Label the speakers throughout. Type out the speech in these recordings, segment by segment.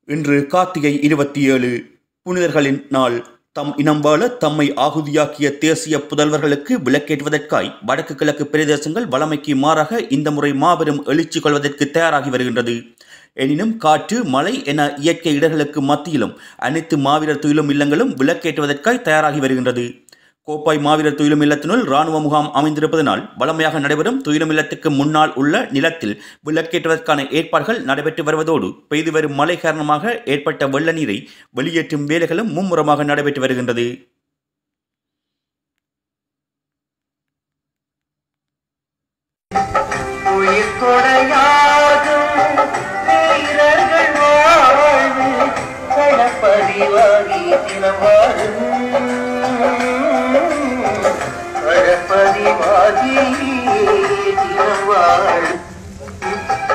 Speaker 1: இன்று கார்த்திகை 27 புனிதர்களின் நாள். தம் இனம் வாழ தம்மை ஆகுதியாக்கிய தேசிய புதல்வர்களுக்கு விளக்கேற்றுவதற்காய் வடக்கு கிழக்கு பிரதேசங்கள் வளமைக்கு மாறாக இந்த முறை மாபெரும் எழுச்சி கொள்வதற்கு தயாராகி வருகின்றது. எனினும் காற்று, மழை என இயற்கை இடர்களுக்கு மத்தியிலும் அனைத்து மாவீரர் துயிலும் இல்லங்களும் விளக்கேற்றுவதற்காய் தயாராகி வருகின்றது. கோப்பாய் மாவீரர் துயிலும் இல்லத்தினுள் இராணுவ முகாம் அமைந்திருப்பதனால் வளமையாக நடைபெறும் துயிலும் இல்லத்துக்கு முன்னால் உள்ள நிலத்தில் விளக்கேற்றுவதற்கான ஏற்பாடுகள் நடைபெற்று வருவதோடு பெய்து வரும் மழை காரணமாக ஏற்பட்ட வெள்ள நீரை வெளியேற்றும் வேலைகளும் மும்முரமாக நடைபெற்று வருகின்றது.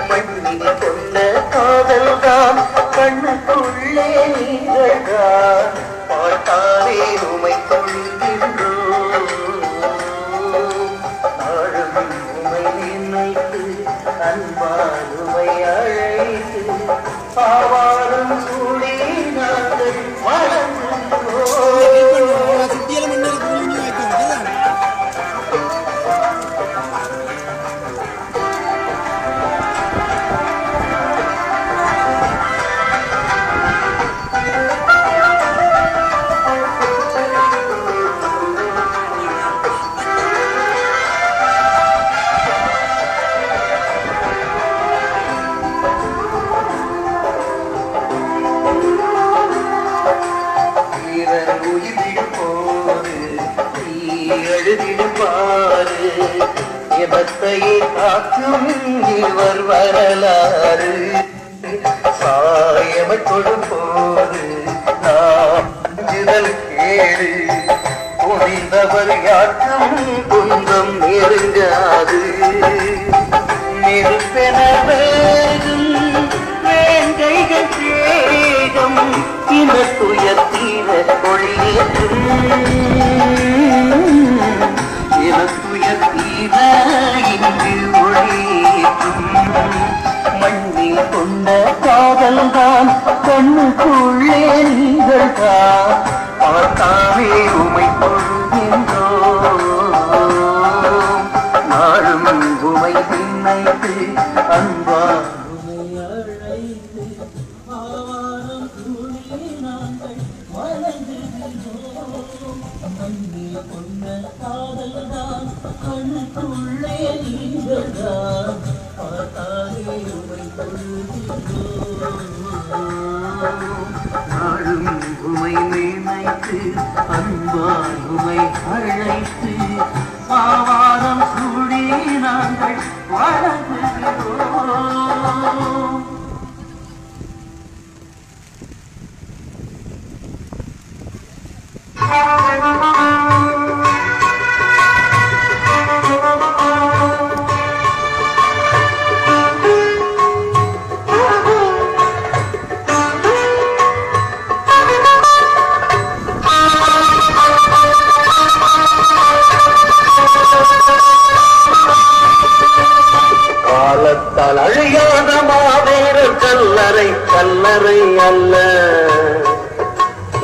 Speaker 2: மண்ணில் கொண்ட காதல்தான் கண்ணுக்குள்ளே நீங்கள்தான் பார்த்தாலே உமை கொள்கின்றோம். நாளும் உமை நினைத்து அன்பால் உமை அழைத்து பாவாலும் சூடி நாங்கள் வளர்ந்தோம். எவத்தையை காக்கும் இவர் வரலாறு சாயமை கொடுப்போது நாம் கேடு புரிந்தவர் யாக்கும் துன்பம் நெருங்காது. நெருப்பென வேகும் வேங்கைகள் சேகம் இன துயத்தீர ஒளியேற்றும் மண்ணில் கொண்ட காதல்தான் கண்ணுக்குள்ளே நீங்கள்தான் பார்த்தாலே உமை கொள்கின்றோம். நாளும் உமை நினைத்து அன்பா உமை அழைத்து ஆவாரம் கூடி நாங்கள் வளர்ந்திருந்தோம். மண்ணில் கொண்ட காதல்தான் கண்ணுக்குள்ளே நீங்கள்தான் பார்த்தாலே உமை கொள்கின்றோம். நாளும் உமை நினைத்து அன்பால் உமை அழைத்து ஆவாரம் சூடி நாங்கள் வளர்ந்திருந்தோம். காலத்தால் அழியாத மாவேறு கல்லறை கல்லறை அல்ல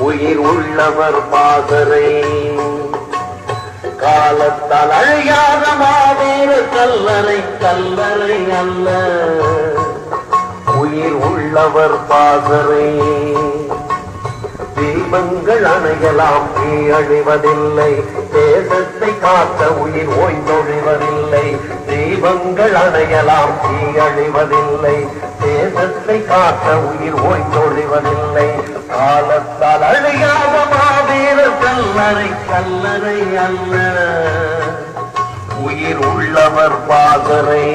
Speaker 2: உயிர் உள்ளவர் பாதரை. காலத்தால் அழியாத மாவேறு கல்லறை கல்லறை அல்ல உயிர் உள்ளவர் பாதரை. தீபங்கள் அணையலாம் நீ அழிவதில்லை, தேசத்தை காத்த உயிர் ஓய்ந்தொழிவதில்லை. தீபங்கள் அணையலாம் நீ அழிவதில்லை, தேசத்தை காத்த உயிர் ஓய்ந்தொழிவதில்லை. காலத்தால் அழியாத மாவீரர் கல்லறை கல்லறை அல்ல உயிர் உள்ளவர் பாதரை.